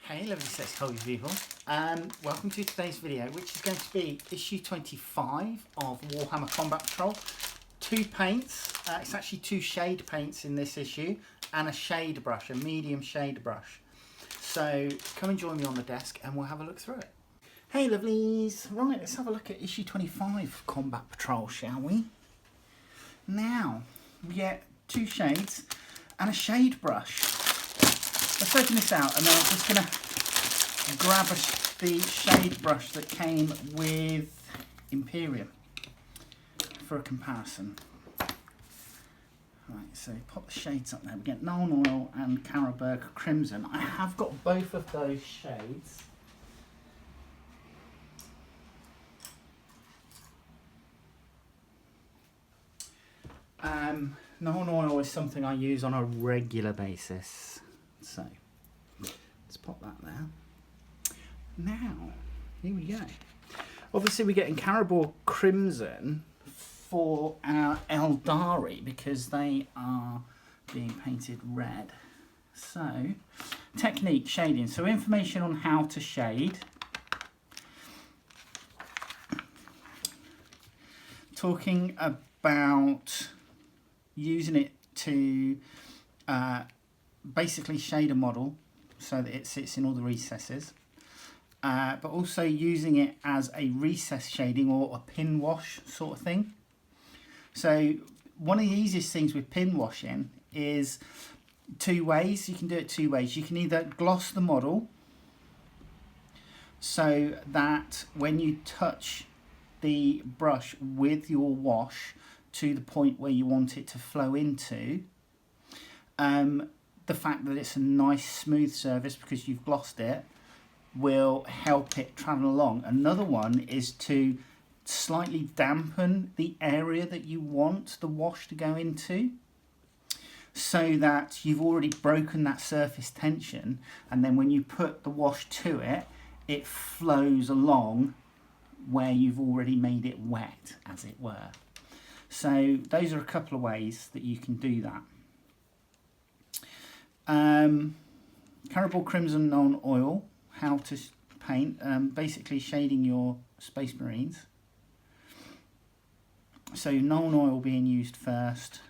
Hey, lovely sex hobby people. Welcome to today's video, which is going to be issue 25 of Warhammer Combat Patrol. Two paints, it's actually two shade paints in this issue, and a shade brush, a medium shade brush. So come and join me on the desk and we'll have a look through it. Hey lovelies, right, let's have a look at issue 25 of Combat Patrol, shall we? Now, we get two shades and a shade brush. Let's open this out, and then I'm just going to grab the shade brush that came with Imperium for a comparison. Right, so pop the shades up there. We get Nuln Oil and Carraborg Crimson. I have got both of those shades. Nuln Oil is something I use on a regular basis. So, let's pop that there. Now, here we go. Obviously we're getting Carraborg Crimson for our Eldari because they are being painted red. So, technique, shading. So information on how to shade. Talking about using it to basically shade a model so that it sits in all the recesses, but also using it as a recess shading or a pin wash sort of thing. So one of the easiest things with pin washing is two ways. You can do it two ways. You can either gloss the model so that when you touch the brush with your wash to the point where you want it to flow into, the fact that it's a nice smooth surface because you've glossed it will help it travel along. Another one is to slightly dampen the area that you want the wash to go into so that you've already broken that surface tension, and then when you put the wash to it, it flows along where you've already made it wet, as it were. So those are a couple of ways that you can do that. Carraborg Crimson Nuln Oil, how to paint, basically shading your Space Marines. So Nuln Oil being used first,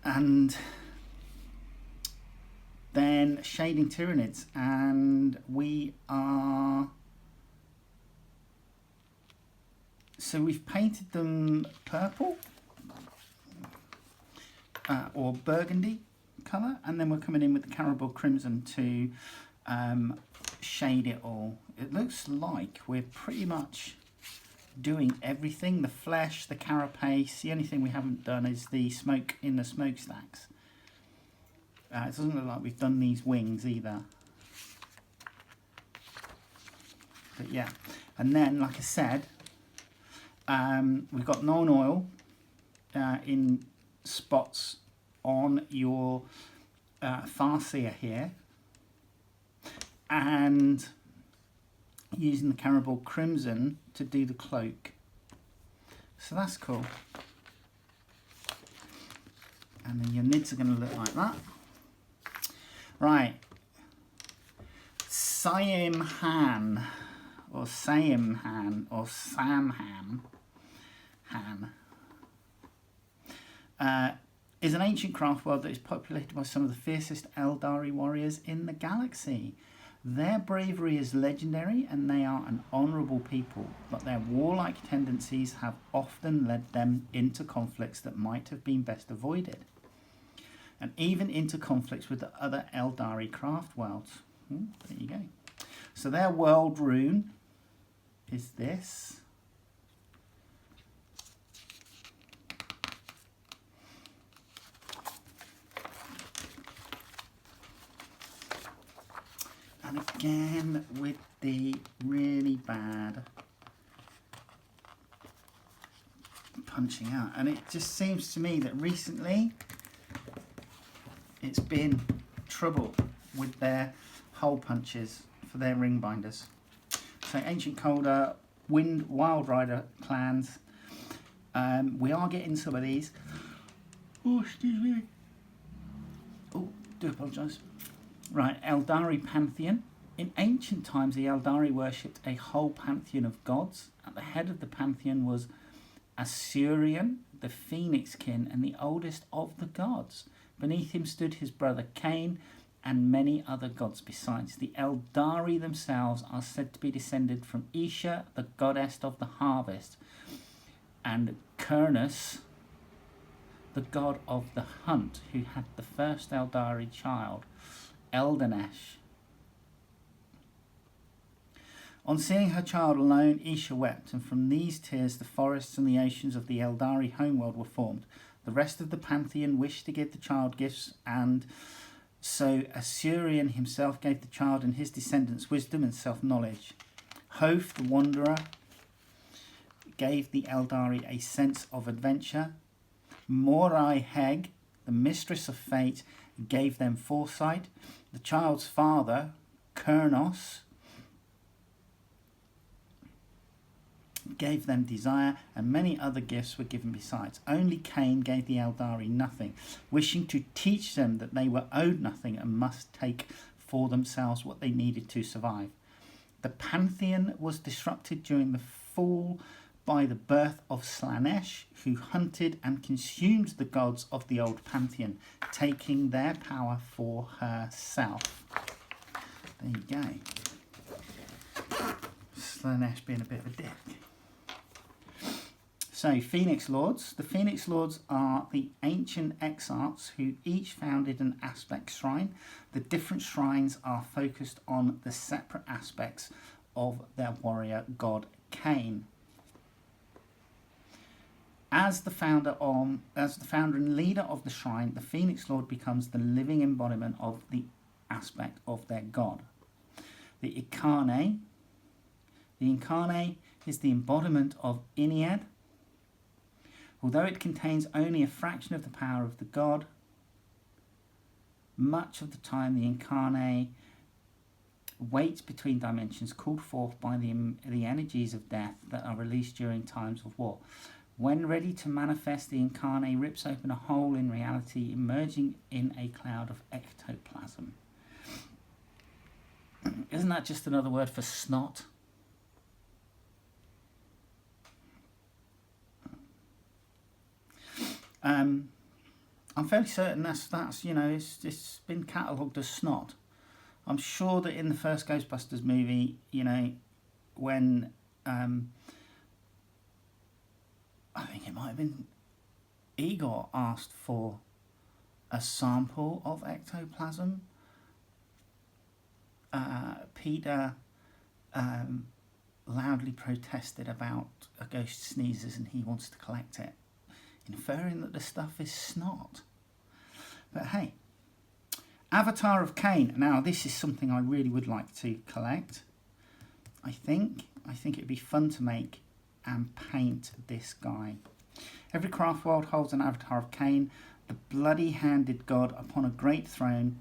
and then shading Tyranids, and we are, so we've painted them purple or burgundy colour, and then we're coming in with the Carraborg Crimson to shade it all. It looks like we're pretty much doing everything. The flesh, the carapace. The only thing we haven't done is the smoke in the smokestacks. It doesn't look like we've done these wings either. But yeah, and then like I said, we've got Nuln Oil in spots on your Farseer here, and using the Carraborg Crimson to do the cloak. So that's cool. And then your nids are going to look like that. Right. Siam or Samham is an ancient craft world that is populated by some of the fiercest Eldari warriors in the galaxy. Their bravery is legendary and they are an honourable people, but their warlike tendencies have often led them into conflicts that might have been best avoided, and even into conflicts with the other Eldari craft worlds. There you go. So their world rune is this. And again with the really bad punching out. And it just seems to me that recently it's been trouble with their hole punches for their ring binders. So Ancient Coulder, Wind, Wild Rider clans. We are getting some of these. Oh, excuse me. Oh, Do apologise. Right, Eldari Pantheon. In ancient times, the Eldari worshipped a whole pantheon of gods. At the head of the pantheon was Assyrian, the phoenix kin, and the oldest of the gods. Beneath him stood his brother Cain, and many other gods besides. The Eldari themselves are said to be descended from Isha, the goddess of the harvest, and Kurnus, the god of the hunt, who had the first Eldari child, Eldanesh. On seeing her child alone, Isha wept, and from these tears the forests and the oceans of the Eldari homeworld were formed. The rest of the pantheon wished to give the child gifts, and so Assyrian himself gave the child and his descendants wisdom and self-knowledge. Hoth, the wanderer, gave the Eldari a sense of adventure. Morai Heg, the mistress of fate, gave them foresight. The child's father, Kurnos, gave them desire, and many other gifts were given besides. Only Cain gave the Eldari nothing, wishing to teach them that they were owed nothing and must take for themselves what they needed to survive. The pantheon was disrupted during the fall by the birth of Slanesh, who hunted and consumed the gods of the old pantheon, taking their power for herself. There you go. Slanesh being a bit of a dick. So, Phoenix Lords. The Phoenix Lords are the ancient exarchs who each founded an aspect shrine. The different shrines are focused on the separate aspects of their warrior god Cain. As the founder and leader of the shrine, the Phoenix Lord becomes the living embodiment of the aspect of their god. The Incarnate is the embodiment of Ennead. Although it contains only a fraction of the power of the god, much of the time the Incarnate waits between dimensions called forth by the energies of death that are released during times of war. When ready to manifest, the Incarnate rips open a hole in reality, emerging in a cloud of ectoplasm. Isn't that just another word for snot? I'm fairly certain that's you know, it's been catalogued as snot. I'm sure that in the first Ghostbusters movie, you know, when I think it might have been Igor asked for a sample of ectoplasm, Peter loudly protested about a ghost sneezes and he wants to collect it, inferring that the stuff is snot. But hey, Avatar of Cain. Now this is something I really would like to collect. I think it'd be fun to make and paint this guy. Every craft world holds an Avatar of Cain, the bloody-handed god upon a great throne.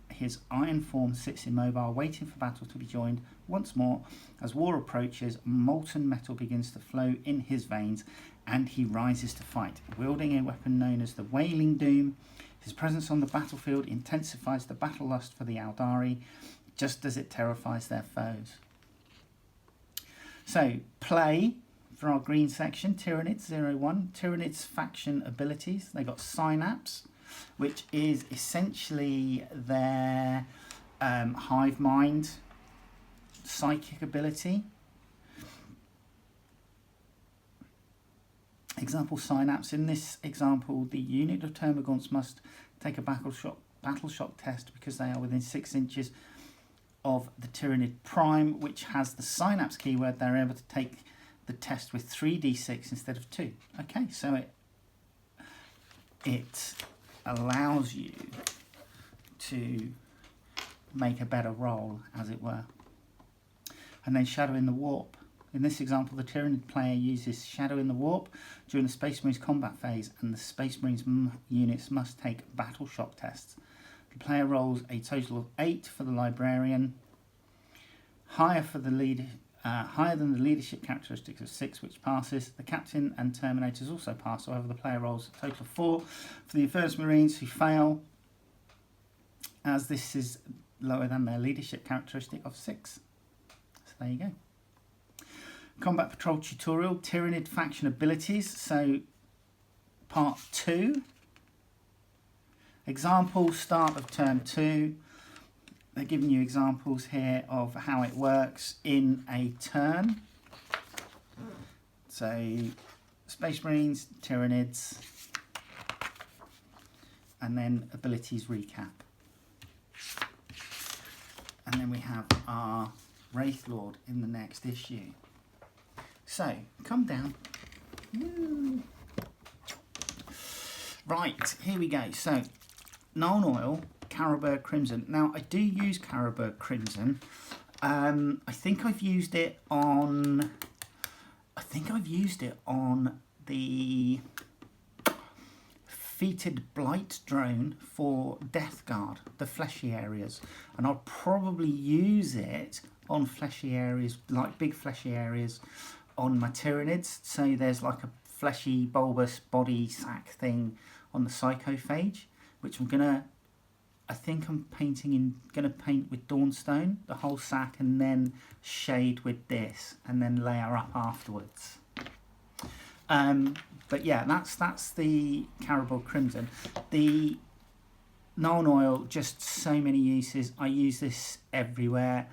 His iron form sits immobile, waiting for battle to be joined once more. As war approaches, molten metal begins to flow in his veins, and he rises to fight, wielding a weapon known as the Wailing Doom. His presence on the battlefield intensifies the battle lust for the Eldari, just as it terrifies their foes. So, play for our green section, Tyranids 01. Tyranids faction abilities. They got Synapse, which is essentially their hive mind psychic ability. Example Synapse. In this example, the unit of Termagants must take a battle shock test because they are within 6 inches of the Tyranid Prime, which has the Synapse keyword. They're able to take the test with 3d6 instead of 2. Okay, so it allows you to make a better roll, as it were. And then Shadow in the Warp. In this example, the Tyranid player uses Shadow in the Warp during the Space Marines combat phase, and the Space Marines units must take battle shock tests. The player rolls a total of 8 for the Librarian, higher than the leadership characteristics of 6, which passes. The Captain and Terminators also pass, however the player rolls a total of 4 for the Advanced Marines, who fail. as this is lower than their leadership characteristic of 6. So there you go. Combat Patrol tutorial, Tyrannid faction abilities. So part 2. Example, start of turn 2. They're giving you examples here of how it works in a turn. So Space Marines, Tyrannids, and then abilities recap. And then we have our Wraith Lord in the next issue. So, come down. Woo. Right, here we go. So, Nuln Oil, Carraborg Crimson. Now, I do use Carraborg Crimson. I think I've used it on... the Feated Blight drone for Death Guard, the fleshy areas. And I'll probably use it on fleshy areas, like big fleshy areas, on my Tyrannids. So there's like a fleshy, bulbous body sack thing on the Psychophage, which I think I'm gonna paint with Dawnstone, the whole sack, and then shade with this, and then layer up afterwards. But yeah, that's the Carraborg Crimson. The Nuln Oil, just so many uses. I use this everywhere.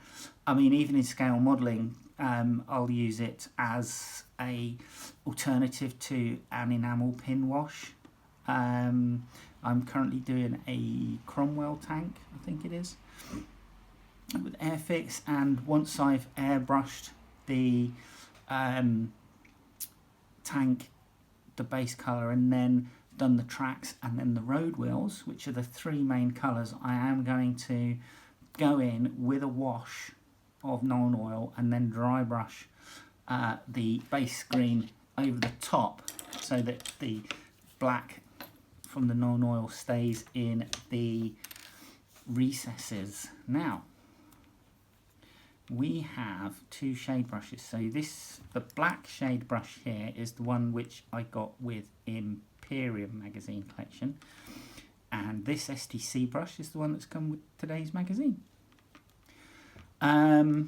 I mean, even in scale modelling, I'll use it as a alternative to an enamel pin wash. I'm currently doing a Cromwell tank, I think it is, with Airfix, and once I've airbrushed the tank, the base colour, and then done the tracks and then the road wheels, which are the 3 main colours, I am going to go in with a wash of Nuln Oil and then dry brush the base green over the top so that the black from the Nuln Oil stays in the recesses. Now, we have 2 shade brushes. So the black shade brush here is the one which I got with Imperium magazine collection, and this STC brush is the one that's come with today's magazine. I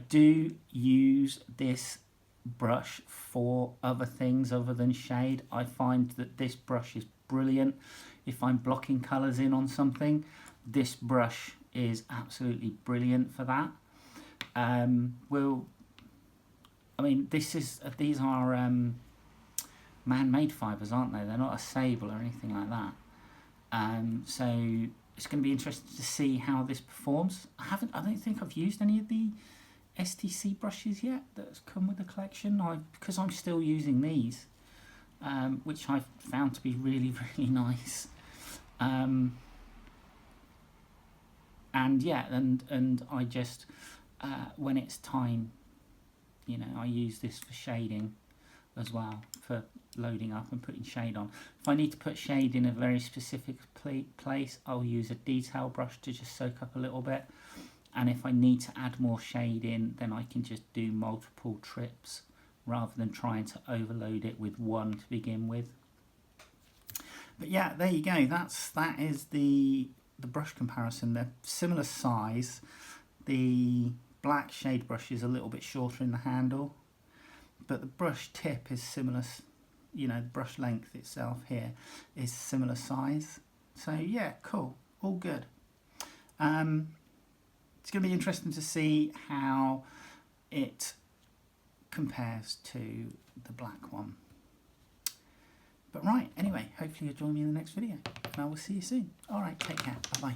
do use this brush for other things other than shade. I find that this brush is brilliant if I'm blocking colours in on something. This brush is absolutely brilliant for that. These are man-made fibres, aren't they? They're not a sable or anything like that. So it's going to be interesting to see how this performs. I don't think I've used any of the STC brushes yet that's come with the collection, because I'm still using these, which I've found to be really, really nice. And I just when it's time, I use this for shading as well, for loading up and putting shade on. If I need to put shade in a very specific place, I'll use a detail brush to just soak up a little bit. And if I need to add more shade in, then I can just do multiple trips rather than trying to overload it with one to begin with. But yeah, there you go. That is the brush comparison. They're similar size. The black shade brush is a little bit shorter in the handle, but the brush tip is similar. The brush length itself here is similar size. So yeah, cool, all good. It's going to be interesting to see how it compares to the black one. But right, anyway, hopefully you'll join me in the next video, and I will see you soon. All right, take care. Bye-bye.